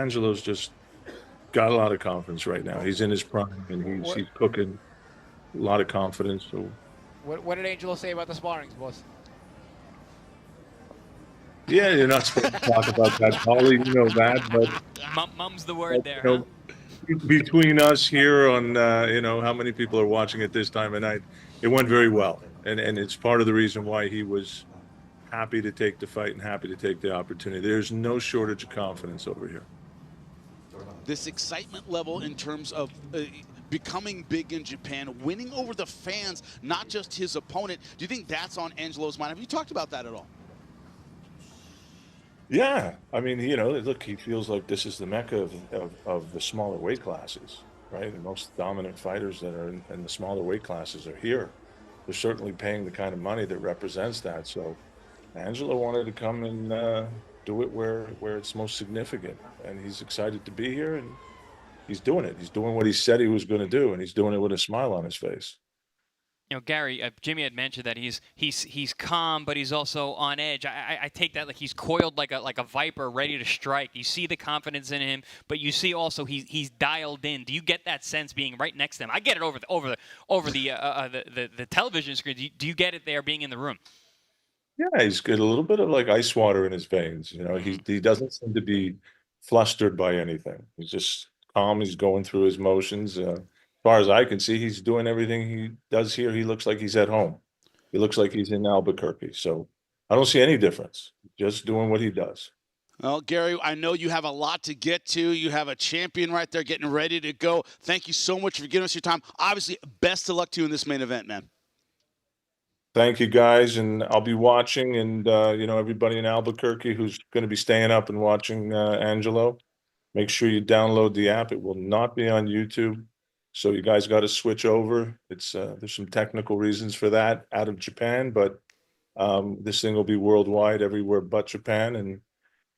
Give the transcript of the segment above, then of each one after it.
Angelo's just got a lot of confidence right now. He's in his prime, and he's cooking. A lot of confidence. So What did Angelo say about the sparrings, boss? yeah, you're not supposed to talk about that, Paulie. You know that, but Mum's the word there, you huh? know, between us here on how many people are watching at this time of night, it went very well, and it's part of the reason why he was happy to take the fight and happy to take the opportunity. There's no shortage of confidence over here. This excitement level in terms of becoming big in Japan, winning over the fans, not just his opponent. Do you think that's on Angelo's mind? Have you talked about that at all? Yeah, I mean, look, he feels like this is the mecca of the smaller weight classes, right? The most dominant fighters that are in the smaller weight classes are here. They're certainly paying the kind of money that represents that. So Angelo wanted to come and do it where it's most significant, and he's excited to be here, and he's doing it. He's doing what he said he was going to do, and he's doing it with a smile on his face. Gary, Jimmy had mentioned that he's calm, but he's also on edge. I take that like he's coiled like a viper, ready to strike. You see the confidence in him, but you see also he's dialed in. Do you get that sense being right next to him? I get it over the television screen. Do you get it there being in the room? Yeah, he's got a little bit of like ice water in his veins. He doesn't seem to be flustered by anything. He's just calm. He's going through his motions. As far as I can see, he's doing everything he does here. He looks like he's at home. He looks like he's in Albuquerque. So I don't see any difference. Just doing what he does. Well, Gary, I know you have a lot to get to. You have a champion right there getting ready to go. Thank you so much for giving us your time. Obviously, best of luck to you in this main event, man. Thank you, guys, and I'll be watching, and everybody in Albuquerque who's going to be staying up and watching Angelo, make sure you download the app. It will not be on YouTube, so you guys got to switch over. It's there's some technical reasons for that out of Japan, but this thing will be worldwide, everywhere but Japan, and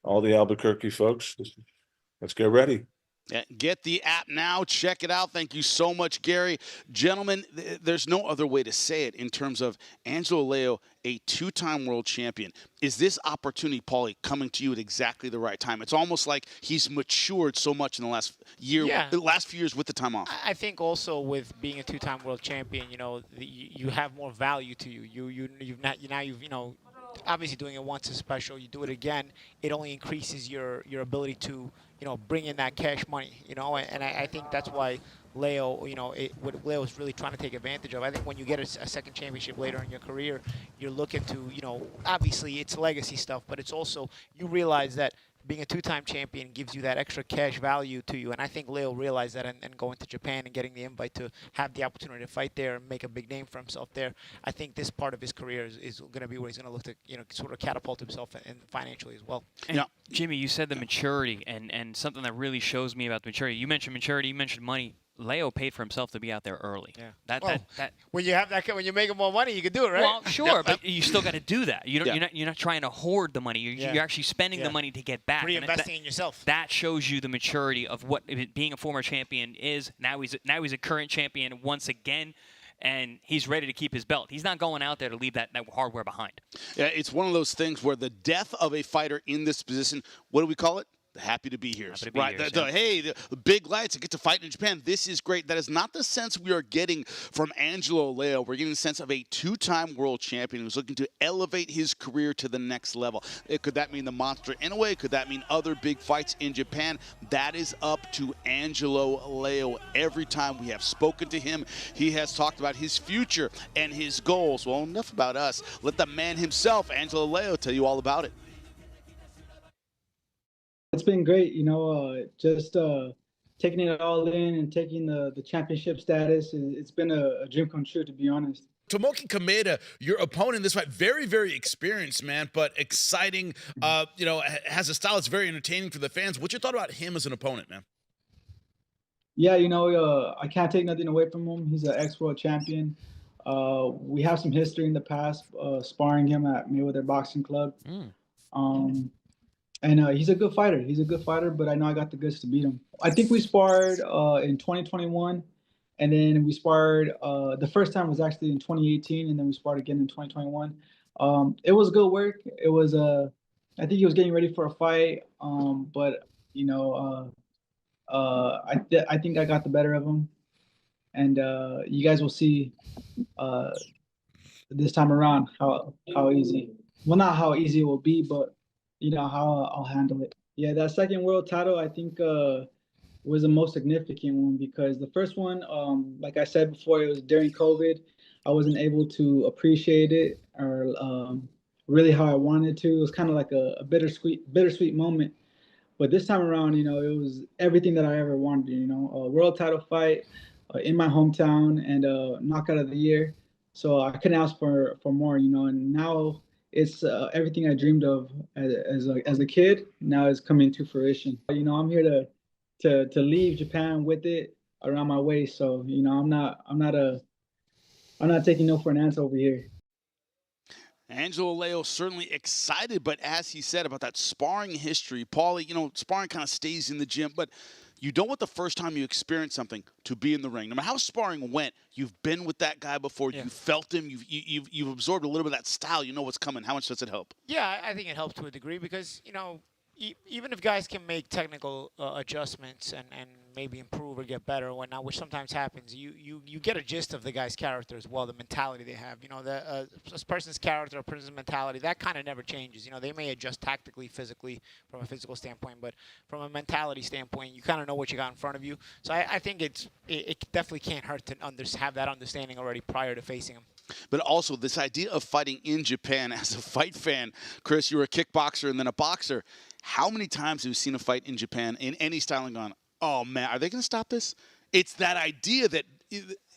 all the Albuquerque folks. Let's get ready. Yeah, get the app now. Check it out. Thank you so much, Gary. Gentlemen, there's no other way to say it in terms of Angelo Leo, a two-time world champion. Is this opportunity, Paulie, coming to you at exactly the right time? It's almost like he's matured so much in the last year, the last few years with the time off. I think also with being a two-time world champion, you have more value to you. You've obviously doing it once is special. You do it again, it only increases your ability to bring in that cash money, and I think that's why Leo, what Leo is really trying to take advantage of. I think when you get a second championship later in your career, you're looking to, obviously it's legacy stuff, but it's also, you realize that being a two-time champion gives you that extra cash value to you. And I think Leo realized that and going to Japan and getting the invite to have the opportunity to fight there and make a big name for himself there. I think this part of his career is going to be where he's going to look to, sort of catapult himself and financially as well. And Jimmy, you said the maturity and something that really shows me about the maturity. You mentioned maturity, you mentioned money. Leo paid for himself to be out there early. Yeah. That when you have that, when you're making more money, you can do it, right? Well, sure, but you still got to do that. You're not trying to hoard the money. You're actually spending the money to get back. Reinvesting in yourself. That shows you the maturity of what being a former champion is. Now he's a current champion once again, and he's ready to keep his belt. He's not going out there to leave that hardware behind. Yeah, it's one of those things where the death of a fighter in this position, what do we call it? Happy to be here. Right. Hey, the big lights, I get to fight in Japan. This is great. That is not the sense we are getting from Angelo Leo. We're getting the sense of a two-time world champion who's looking to elevate his career to the next level. Could that mean the Monster Inoue? Could that mean other big fights in Japan? That is up to Angelo Leo. Every time we have spoken to him, he has talked about his future and his goals. Well, enough about us. Let the man himself, Angelo Leo, tell you all about it. It's been great, just taking it all in and taking the championship status. It's been a dream come true, to be honest. Tomoki Kameda, your opponent in this fight, very, very experienced, man, but exciting. Has a style that's very entertaining for the fans. What's your thought about him as an opponent, man? Yeah, I can't take nothing away from him. He's an ex-world champion. We have some history in the past, sparring him at Mayweather Boxing Club. And he's a good fighter. He's a good fighter, but I know I got the goods to beat him. I think we sparred in 2021, and then we sparred. The first time was actually in 2018, and then we sparred again in 2021. It was good work. It was I think he was getting ready for a fight, but You know, I think I got the better of him, and you guys will see this time around how easy. Well, not how easy it will be, but you know how I'll handle it. Yeah, that second world title I think was the most significant one because the first one, like I said before, it was during COVID. I wasn't able to appreciate it or really how I wanted to. It was kind of like a bittersweet moment. But this time around, you know, it was everything that I ever wanted. You know, a world title fight in my hometown and knockout of the year. So I couldn't ask for more. You know, and now it's everything I dreamed of as a kid. Now is coming to fruition. You know, I'm here to leave Japan with it around my waist. So you know, I'm not taking no for an answer over here. Angelo Leo certainly excited, but as he said about that sparring history, Paulie, you know, sparring kind of stays in the gym, but you don't want the first time you experience something to be in the ring. No matter how sparring went, you've been with that guy before, you felt him, you've absorbed a little bit of that style, you know what's coming. How much does it help? Yeah, I think it helps to a degree because, you know, even if guys can make technical adjustments and maybe improve or get better or whatnot, which sometimes happens, you get a gist of the guy's character as well, the mentality they have. You know, a person's character, a person's mentality, that kind of never changes. You know, they may adjust tactically, physically, from a physical standpoint, but from a mentality standpoint, you kind of know what you got in front of you. So I think it definitely can't hurt to have that understanding already prior to facing him. But also this idea of fighting in Japan as a fight fan. Chris, you were a kickboxer and then a boxer. How many times have you seen a fight in Japan in any style and gone, oh, man, are they going to stop this? It's that idea that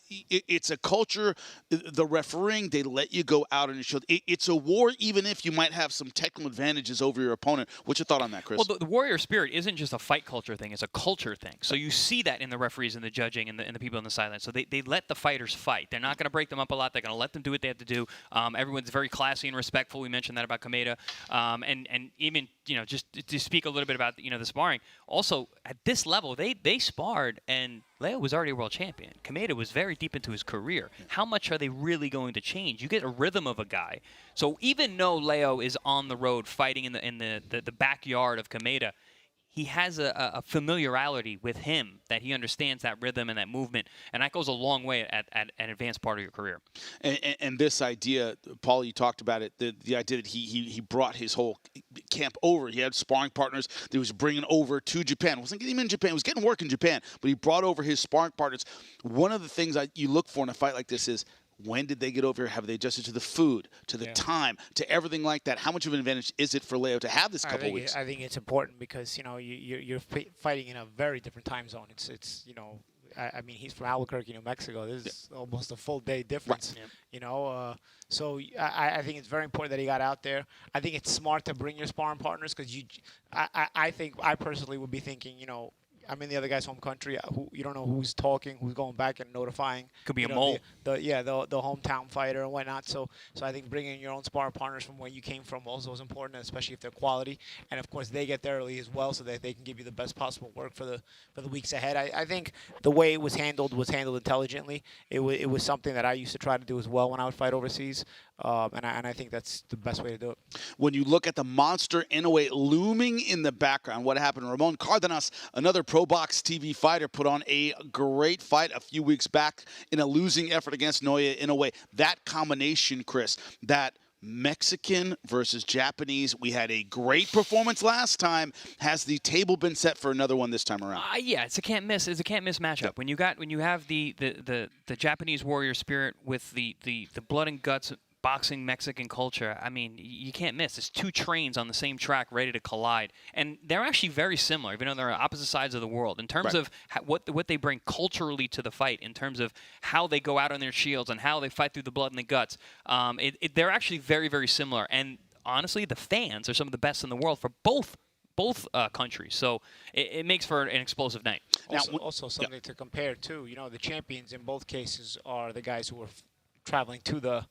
it's a culture, the refereeing, they let you go out on your shield. It's a war, even if you might have some technical advantages over your opponent. What's your thought on that, Chris? Well, the warrior spirit isn't just a fight culture thing. It's a culture thing. So you see that in the referees and the judging and the people on the sidelines. So they let the fighters fight. They're not going to break them up a lot. They're going to let them do what they have to do. Everyone's very classy and respectful. We mentioned that about KAMEDA. And even, you know, just to speak a little bit about, you know, the sparring. Also, at this level, they sparred, and Leo was already a world champion. KAMEDA was very deep into his career. How much are they really going to change? You get a rhythm of a guy. So even though Leo is on the road fighting in the backyard of KAMEDA, he has a familiarity with him that he understands that rhythm and that movement, and that goes a long way at an advanced part of your career. And this idea, Paul, you talked about it, the idea that he brought his whole camp over. He had sparring partners that he was bringing over to Japan. It wasn't getting him in Japan. He was getting work in Japan, but he brought over his sparring partners. One of the things you look for in a fight like this is, when did they get over here? Have they adjusted to the food, to the time, to everything like that? How much of an advantage is it for Leo to have this couple weeks? I think it's important because, you know, you're fighting in a very different time zone. It's you know, I mean, he's from Albuquerque, New Mexico. This is almost a full day difference. Right. You know, so I think it's very important that he got out there. I think it's smart to bring your sparring partners because I think I personally would be thinking, you know, I'm in the other guy's home country. You don't know who's talking, who's going back and notifying. Could be a mole. The hometown fighter and whatnot. So I think bringing your own sparring partners from where you came from also is important, especially if they're quality. And of course, they get there early as well, so that they can give you the best possible work for the weeks ahead. I think the way it was handled intelligently. It was something that I used to try to do as well when I would fight overseas. And I think that's the best way to do it. When you look at the monster Inoue looming in the background, what happened? Ramon Cardenas, another ProBox TV fighter, put on a great fight a few weeks back in a losing effort against Naoya Inoue. That combination, Chris, that Mexican versus Japanese. We had a great performance last time. Has the table been set for another one this time around? Yeah, it's a can't miss. It's a can't miss matchup. Yep. When you have the Japanese warrior spirit with the blood and guts boxing Mexican culture, I mean, you can't miss. It's two trains on the same track ready to collide. And they're actually very similar, even though they're on opposite sides of the world. In terms of what they bring culturally to the fight, in terms of how they go out on their shields and how they fight through the blood and the guts, they're actually very, very similar. And honestly, the fans are some of the best in the world for both countries. So it makes for an explosive night. Also something to compare, too. You know, the champions in both cases are the guys who are traveling to the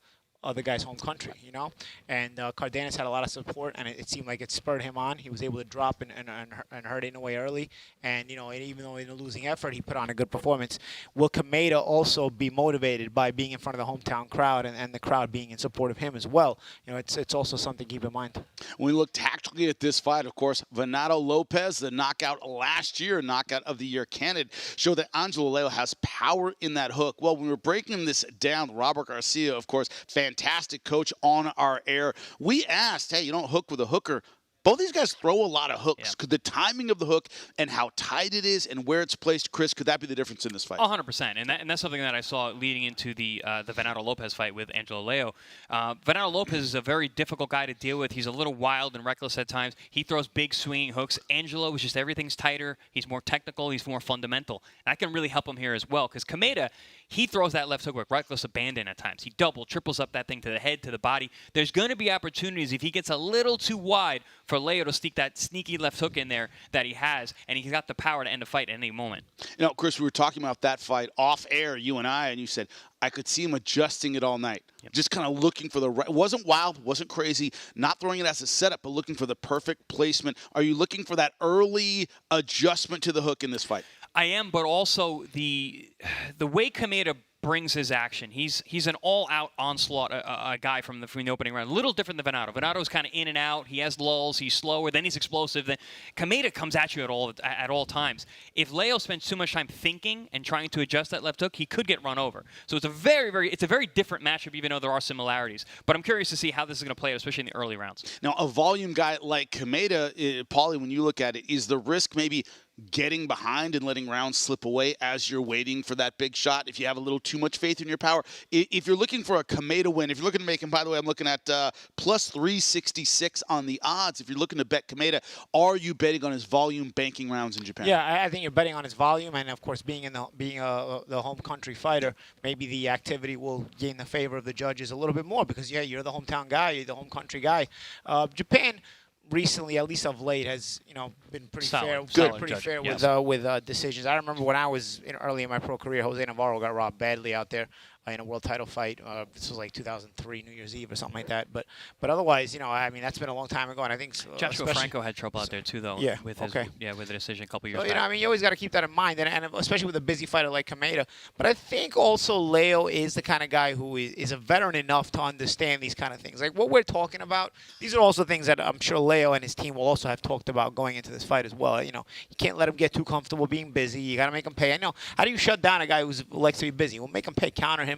the guy's home country, you know. And Cardenas had a lot of support, and it seemed like it spurred him on. He was able to drop and hurt it away early. And, you know, even though in a losing effort, he put on a good performance. Will KAMEDA also be motivated by being in front of the hometown crowd and the crowd being in support of him as well? You know, it's also something to keep in mind. When we look tactically at this fight, of course, Venado Lopez, the knockout last year, knockout of the year candidate, showed that Angelo Leo has power in that hook. Well, when we were breaking this down, Robert Garcia, of course, fantastic coach on our air. We asked, hey, you don't hook with a hooker. Both these guys throw a lot of hooks. Yeah. Could the timing of the hook and how tight it is and where it's placed, Chris, could that be the difference in this fight? 100%, and that's something that I saw leading into the Venado Lopez fight with Angelo Leo. Venado Lopez is a very difficult guy to deal with. He's a little wild and reckless at times. He throws big swinging hooks. Angelo is just everything's tighter. He's more technical. He's more fundamental. That can really help him here as well, because KAMEDA, he throws that left hook with reckless abandon at times. He triples up that thing to the head, to the body. There's going to be opportunities if he gets a little too wide for Leo to sneak that sneaky left hook in there that he has, and he's got the power to end the fight at any moment. You know, Chris, we were talking about that fight off air, you and I, and you said, I could see him adjusting it all night. Yep. Just kind of looking for the right, wasn't wild, wasn't crazy, not throwing it as a setup, but looking for the perfect placement. Are you looking for that early adjustment to the hook in this fight? I am, but also the way KAMEDA brings his action. He's an all-out onslaught a guy from the opening round. A little different than Venado. Venado's kind of in and out. He has lulls. He's slower. Then he's explosive. Then KAMEDA comes at you at all times. If Leo spends too much time thinking and trying to adjust that left hook, he could get run over. So it's a very different matchup, even though there are similarities. But I'm curious to see how this is going to play out, especially in the early rounds. Now, a volume guy like KAMEDA, Paulie, when you look at it, is the risk maybe getting behind and letting rounds slip away as you're waiting for that big shot if you have a little too much faith in your power? If you're looking for a KAMEDA win, if you're looking to make him, by the way, I'm looking at plus 366 on the odds. If you're looking to bet KAMEDA, are you betting on his volume banking rounds in Japan? Yeah, I think you're betting on his volume, and of course, being the home country fighter, maybe the activity will gain the favor of the judges a little bit more because yeah, you're the hometown guy, you're the home country guy. Japan recently, at least of late, has been pretty fair with decisions. I remember when I was early in my pro career, Jose Navarro got robbed badly out there in a world title fight. This was like 2003 New Year's Eve or something like that. But otherwise, I mean, that's been a long time ago, and I think Joshua Franco had trouble out there too, though. Yeah, with his, with the decision a couple years back. back. I mean, you always got to keep that in mind, and especially with a busy fighter like KAMEDA. But I think also Leo is the kind of guy who is a veteran enough to understand these kind of things. Like what we're talking about, these are also things that I'm sure Leo and his team will also have talked about going into this fight as well. You can't let him get too comfortable being busy. You got to make him pay. I know. How do you shut down a guy who likes to be busy? Well, make him pay, counter him.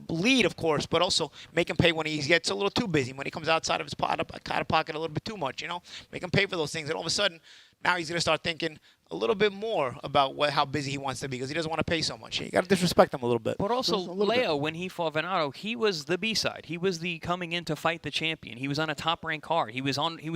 Lead, of course, but also make him pay when he gets a little too busy, when he comes outside of his pocket a little bit too much, Make him pay for those things. And all of a sudden, now he's going to start thinking a little bit more about how busy he wants to be because he doesn't want to pay so much. You got to disrespect him a little bit. But also, Leo, when he fought Venado, he was the B-side. He was the coming in to fight the champion. He was on a top-ranked card. He was on. It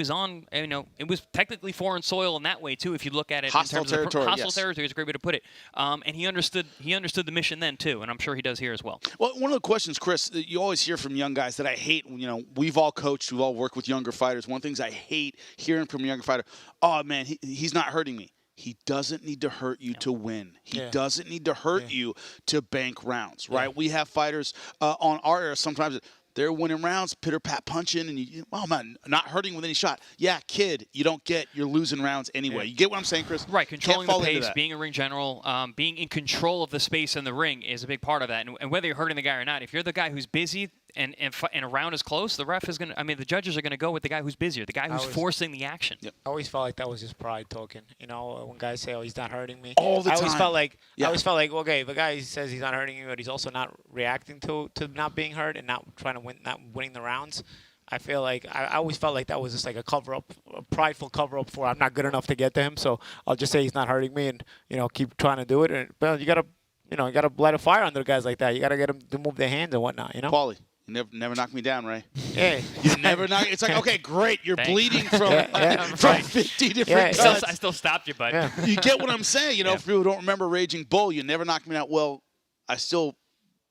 was technically foreign soil in that way too. If you look at it hostile in terms territory, of hostile territory, is a great way to put it. And he understood the mission then too, and I'm sure he does here as well. Well, one of the questions, Chris, that you always hear from young guys that I hate. We've all coached, we've all worked with younger fighters. One of the things I hate hearing from a younger fighter, oh man, he's not hurting me. He doesn't need to hurt you to win. He doesn't need to hurt you to bank rounds, right? Yeah. We have fighters on our air sometimes. They're winning rounds, pitter-pat punching, and oh man, not hurting with any shot. Yeah, kid, you're losing rounds anyway. You get what I'm saying, Chris? Right, controlling the pace, being a ring general, being in control of the space in the ring is a big part of that. And whether you're hurting the guy or not, if you're the guy who's busy and a round is close, the ref is going to, the judges are going to go with the guy who's busier, the guy who's forcing the action. Yep. I always felt like that was just pride talking. When guys say, oh, he's not hurting me. All the time. I always felt like, okay, the guy says he's not hurting you, but he's also not reacting to not being hurt and not trying to win, not winning the rounds. I feel like I always felt like that was just like a cover-up, a prideful cover-up for I'm not good enough to get to him, so I'll just say he's not hurting me and, keep trying to do it. But you got to light a fire under guys like that. You got to get them to move their hands and whatnot, Paulie. You never knock me down, Ray. Yeah. You never knock. It's like, okay, great. You're bleeding from 50 different cuts. I still stopped you, bud. Yeah. You get what I'm saying? For people who don't remember Raging Bull, you never knocked me out. Well, I still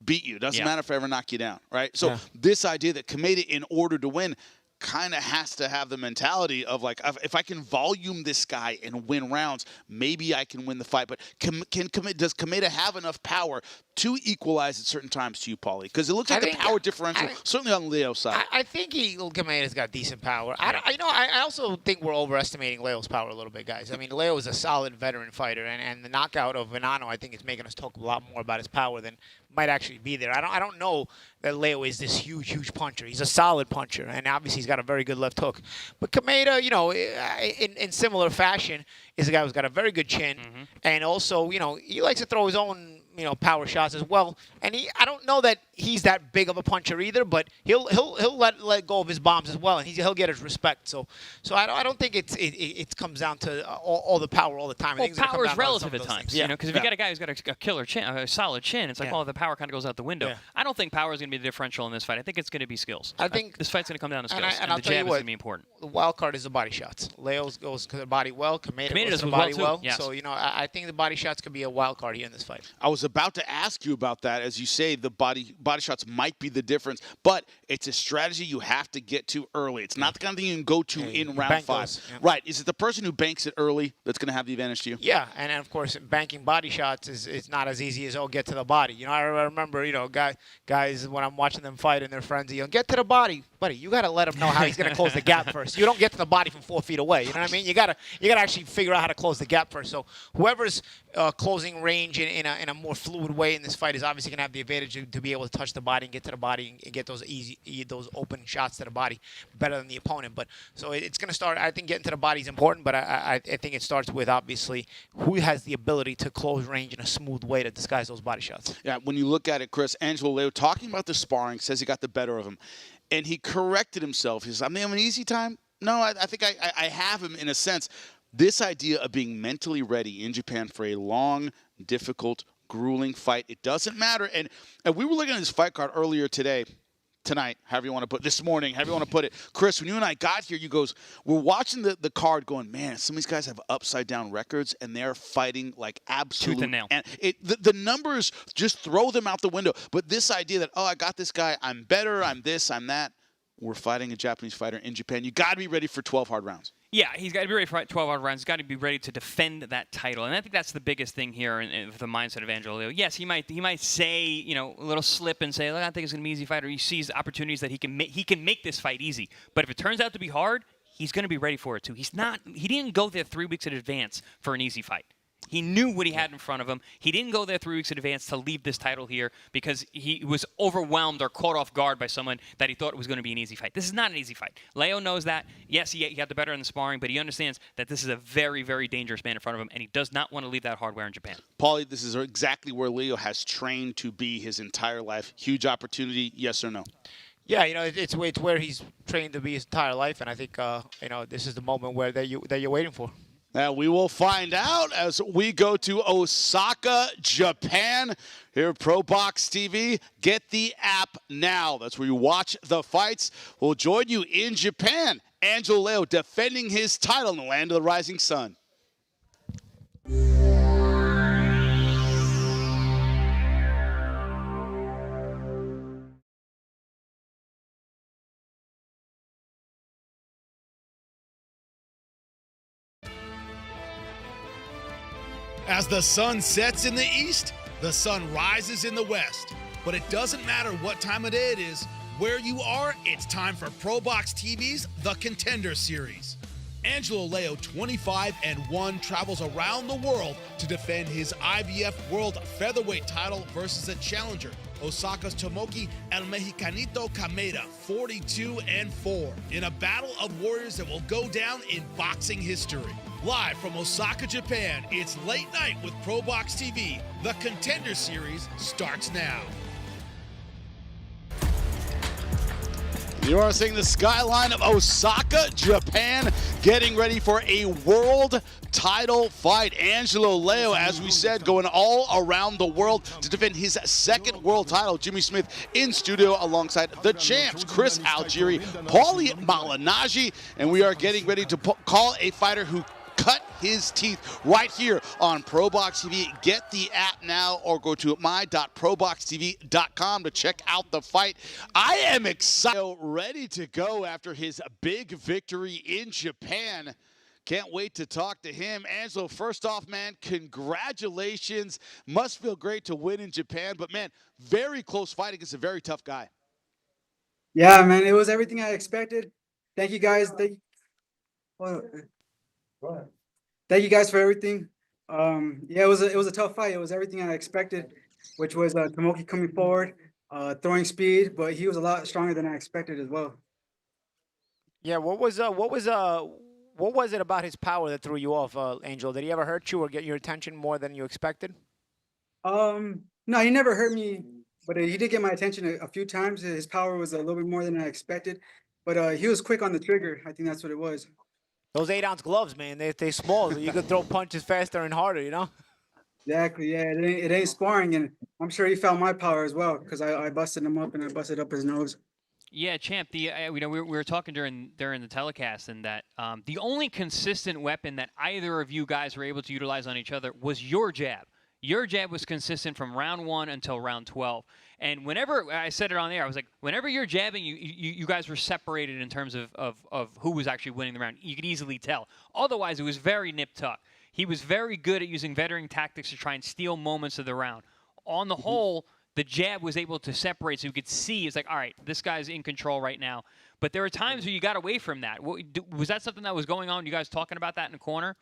beat you. Doesn't matter if I ever knock you down, right? So this idea that KAMEDA, in order to win, kind of has to have the mentality of like, if I can volume this guy and win rounds, maybe I can win the fight. But does KAMEDA have enough power to equalize at certain times to you, Paulie? Because it looks like the power differential, certainly on Leo's side. I think KAMEDA's got decent power. I also think we're overestimating Leo's power a little bit, guys. I mean, Leo is a solid veteran fighter, and the knockout of Venano, I think, is making us talk a lot more about his power than might actually be there. I don't know that Leo is this huge puncher. He's a solid puncher, and obviously he's got a very good left hook. But KAMEDA, you know, in similar fashion, is a guy who's got a very good chin, and also, you know, he likes to throw his own, you know, power shots as well. And I don't know that he's that big of a puncher either, but he'll let go of his bombs as well, and he'll get his respect. So I don't think it comes down to all the power all the time. Well, power is relative at times, you know, because if you got a guy who's got a killer chin, a solid chin, it's like, well, the power kind of goes out the window. Yeah. I don't think power is going to be the differential in this fight. I think it's going to be skills. I think this fight's going to come down to skills, and I'll the tell you jab is what, going to be important. The wild card is the body shots. Leo goes to the body well. KAMEDA goes does to the well, body too. well. Yes. So, you know, I think the body shots could be a wild card here in this fight. I was about to ask you about that. As you say, the body shots might be the difference, but it's a strategy you have to get to early. It's not the kind of thing you can go to in round 5. Right. Is it the person who banks it early that's going to have the advantage to you? Yeah, and of course, banking body shots is not as easy as, get to the body. You know, I remember, you know, guys, when I'm watching them fight and they're frenzy, get to the body. Buddy, you got to let him know how he's going to close the gap first. You don't get to the body from 4 feet away. You know what I mean? You got to actually figure out how to close the gap first. So whoever's closing range in a more fluid way in this fight is obviously going to have the advantage to be able to touch the body and get to the body and get those those open shots to the body better than the opponent. But so it's going to start. I think getting to the body is important, but I think it starts with obviously who has the ability to close range in a smooth way to disguise those body shots. Yeah, when you look at it, Chris, Angelo Leo talking about the sparring says he got the better of him. And he corrected himself. He says, I'm having an easy time. No, I think I have him in a sense. This idea of being mentally ready in Japan for a long, difficult, grueling fight, it doesn't matter. And we were looking at this fight card earlier tonight, however you want to put it, this morning, however you want to put it. Chris, when you and I got here, we're watching the card going, man, some of these guys have upside-down records, and they're fighting like absolute. Tooth and nail. And the numbers just throw them out the window. But this idea that, I got this guy, I'm better, I'm this, I'm that. We're fighting a Japanese fighter in Japan. You got to be ready for 12 hard rounds. Yeah, he's got to be ready for 12 hard rounds. He's got to be ready to defend that title, and I think that's the biggest thing here in the mindset of Angelo Leo. Yes, he might say, you know, a little slip and say, look, I think it's gonna be an easy fight, or he sees opportunities that he can make this fight easy. But if it turns out to be hard, he's going to be ready for it too. He didn't go there 3 weeks in advance for an easy fight. He knew what he had in front of him. He didn't go there 3 weeks in advance to leave this title here because he was overwhelmed or caught off guard by someone that he thought was going to be an easy fight. This is not an easy fight. Leo knows that. Yes, he got the better in the sparring, but he understands that this is a very, very dangerous man in front of him, and he does not want to leave that hardware in Japan. Paulie, this is exactly where Leo has trained to be his entire life. Huge opportunity, yes or no? Yeah, you know, it's where he's trained to be his entire life, and I think, you know, this is the moment where that you're waiting for. Now we will find out as we go to Osaka, Japan. Here at ProBox TV, get the app now. That's where you watch the fights. We'll join you in Japan. Angelo Leo defending his title in the land of the rising sun. As the sun sets in the east, the sun rises in the west. But it doesn't matter what time of day it is, where you are, it's time for ProBox TV's The Contender Series. Angelo Leo, 25-1, travels around the world to defend his IBF World Featherweight title versus a challenger, Osaka's Tomoki El Mexicanito KAMEDA, 42-4, in a battle of warriors that will go down in boxing history. Live from Osaka, Japan, it's Late Night with ProBox TV. The Contender Series starts now. You are seeing the skyline of Osaka, Japan, getting ready for a world title fight. Angelo Leo, as we said, going all around the world to defend his second world title. Jimmy Smith in studio alongside the champs, Chris Algieri, Paulie Malignaggi, and we are getting ready to call a fighter who cut his teeth right here on ProBox TV. Get the app now or go to my.proboxtv.com to check out the fight. I am excited, ready to go after his big victory in Japan. Can't wait to talk to him. Angelo, first off, man, congratulations. Must feel great to win in Japan, but man, very close fight against a very tough guy. Yeah, man, it was everything I expected. Thank you guys. Thank you guys for everything. Yeah, it was a tough fight. It was everything I expected, which was Tomoki coming forward, throwing speed, but he was a lot stronger than I expected as well. Yeah, what was it about his power that threw you off, Angel? Did he ever hurt you or get your attention more than you expected? No, he never hurt me, but he did get my attention a few times. His power was a little bit more than I expected, but he was quick on the trigger. I think that's what it was. Those 8-ounce gloves, man, they small, so you could throw punches faster and harder, you know? Exactly, yeah, it ain't sparring, and I'm sure he felt my power as well because I busted him up and I busted up his nose. Yeah, Champ. We were talking during the telecast, and that the only consistent weapon that either of you guys were able to utilize on each other was your jab. Your jab was consistent from round 1 until round 12. And whenever I said it on air, I was like, whenever you're jabbing, you guys were separated in terms of who was actually winning the round. You could easily tell. Otherwise, it was very nip-tuck. He was very good at using veteran tactics to try and steal moments of the round. On the whole, the jab was able to separate, so you could see, it's like, all right, this guy's in control right now. But there were times where you got away from that. Was that something that was going on? You guys talking about that in the corner?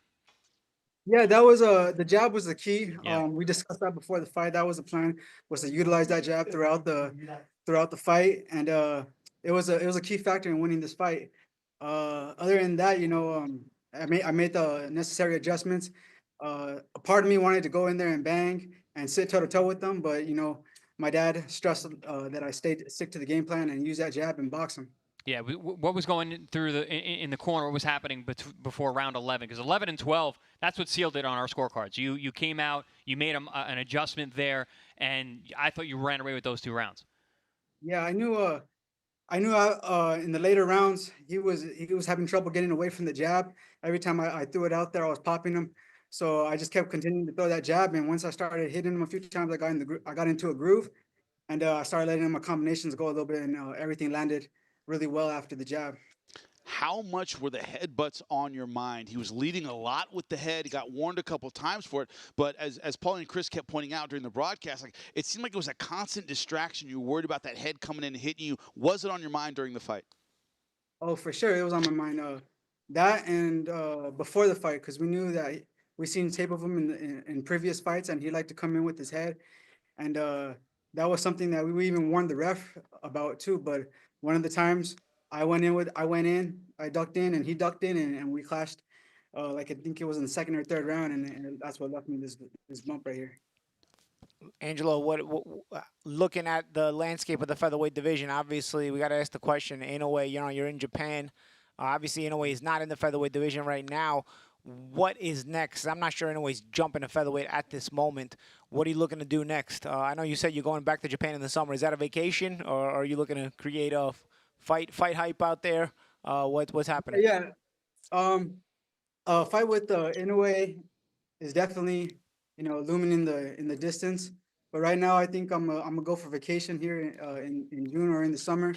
Yeah, that was the jab was the key. Yeah. We discussed that before the fight. That was the plan, was to utilize that jab throughout the fight, and it was a key factor in winning this fight. Other than that, I made the necessary adjustments. A part of me wanted to go in there and bang and sit toe to toe with them, but my dad stressed that I stick to the game plan and use that jab and box him. Yeah, what was going through in the corner? What was happening before round 11? Because 11 and 12, that's what sealed it on our scorecards. You came out, you made an adjustment there, and I thought you ran away with those 2 rounds. Yeah, I knew in the later rounds he was having trouble getting away from the jab. Every time I threw it out there, I was popping him. So I just kept continuing to throw that jab, and once I started hitting him a few times, I got into a groove, and I started letting my combinations go a little bit, and everything landed really well after the jab. How much were the headbutts on your mind? He was leading a lot with the head. He got warned a couple times for it, but as Paulie and Chris kept pointing out during the broadcast, like, it seemed like it was a constant distraction. You were worried about that head coming in and hitting you. Was it on your mind during the fight? Oh, for sure, it was on my mind. That and before the fight, because we knew that we seen tape of him in previous fights, and he liked to come in with his head, and that was something that we even warned the ref about too. But one of the times I ducked in, and he ducked in, and we clashed. Like I think it was in the 2nd or 3rd round, and that's what left me this bump right here. Angelo, what looking at the landscape of the featherweight division, obviously we got to ask the question. Inoue, you're in Japan. Obviously, Inoue is not in the featherweight division right now. What is next? I'm not sure Inoue's jumping to featherweight at this moment. What are you looking to do next? I know you said you're going back to Japan in the summer. Is that a vacation, or are you looking to create a fight hype out there? What's happening? Yeah, fight with Inoue is definitely looming in the distance. But right now, I think I'm gonna go for vacation here in June or in the summer.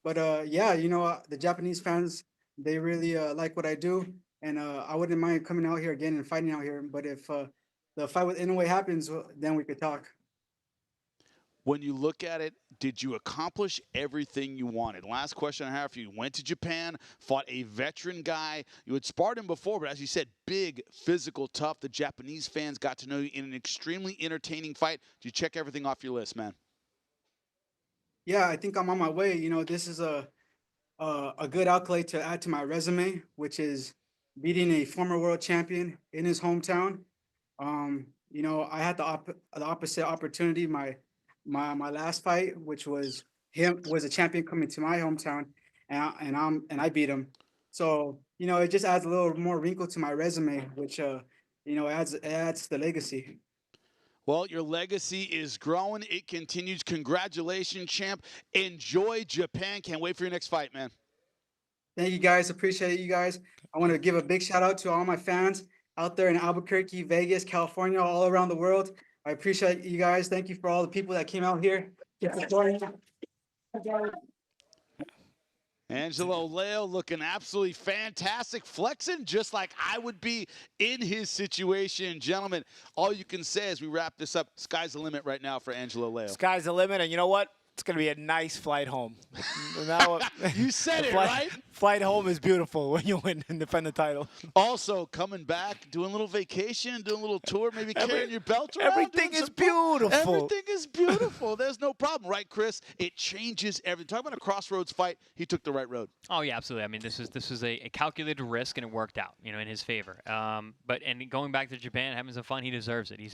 But yeah, the Japanese fans, they really like what I do, and I wouldn't mind coming out here again and fighting out here. But if the fight with Inoue happens, then we could talk. When you look at it, did you accomplish everything you wanted? Last question I have for you. Went to Japan, fought a veteran guy. You had sparred him before, but as you said, big, physical, tough. The Japanese fans got to know you in an extremely entertaining fight. Did you check everything off your list, man? Yeah, I think I'm on my way. This is a good accolade to add to my resume, which is beating a former world champion in his hometown. I had the opposite opportunity. My last fight, which was a champion coming to my hometown, and I beat him. So it just adds a little more wrinkle to my resume, which adds to the legacy. Well, your legacy is growing. It continues. Congratulations, champ. Enjoy Japan. Can't wait for your next fight, man. Thank you guys. Appreciate you guys. I want to give a big shout out to all my fans out there in Albuquerque, Vegas, California, all around the world. I appreciate you guys. Thank you for all the people that came out here. Angelo Leo looking absolutely fantastic, flexing just like I would be in his situation. Gentlemen, all you can say as we wrap this up, sky's the limit right now for Angelo Leo. Sky's the limit, and you know what? It's going to be a nice flight home. Now, you said it, right? Flight home is beautiful when you win and defend the title. Also, coming back, doing a little vacation, doing a little tour, maybe carrying your belt around. Everything is beautiful. Everything is beautiful. There's no problem, right, Chris? It changes everything. Talk about a crossroads fight. He took the right road. Oh yeah, absolutely. I mean, this is a calculated risk, and it worked out, you know, in his favor. But going back to Japan, having some fun, he deserves it. He's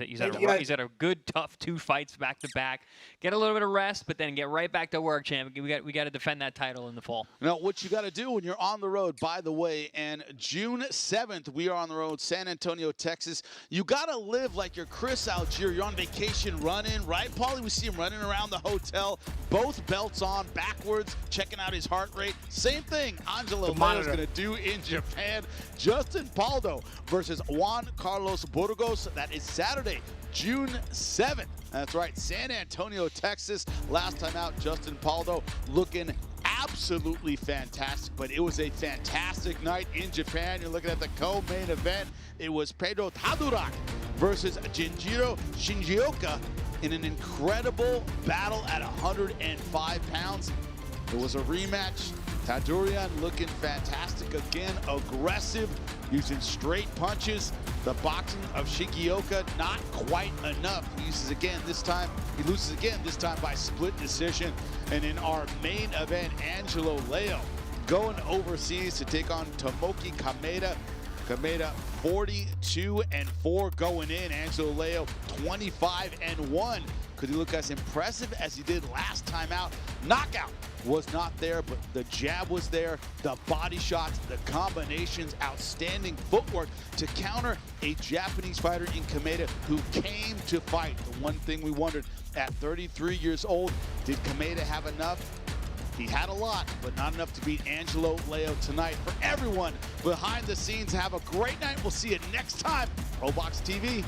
had a good, tough 2 fights back to back. Get a little bit of rest, but then get right back to work, champ. We got to defend that title in the fall. Now, what you got to do when you're on the road, by the way, and June 7th, we are on the road, San Antonio, Texas. You got to live like you're Chris Algier. You're on vacation running, right, Paulie? We see him running around the hotel, both belts on, backwards, checking out his heart rate. Same thing Angelo Leo is going to do in Japan. Justin Paldo versus Juan Carlos Burgos. That is Saturday, June 7th. That's right, San Antonio, Texas. Last time out, Justin Paldo looking absolutely fantastic, but it was a fantastic night in Japan. You're looking at the co-main event. It was Pedro Tadurak versus Jinjiro Shinjioka in an incredible battle at 105 pounds. It was a rematch. Tadurian looking fantastic again, aggressive, using straight punches. The boxing of Shigioka not quite enough. He loses again this time by split decision. And in our main event, Angelo Leo going overseas to take on Tomoki Kameda. Kameda 42-4 going in. Angelo Leo 25-1. Could he look as impressive as he did last time out? Knockout was not there, but the jab was there. The body shots, the combinations, outstanding footwork to counter a Japanese fighter in Kameda who came to fight. The one thing we wondered, at 33 years old, did Kameda have enough? He had a lot, but not enough to beat Angelo Leo tonight. For everyone behind the scenes, have a great night. We'll see you next time. ProBox TV.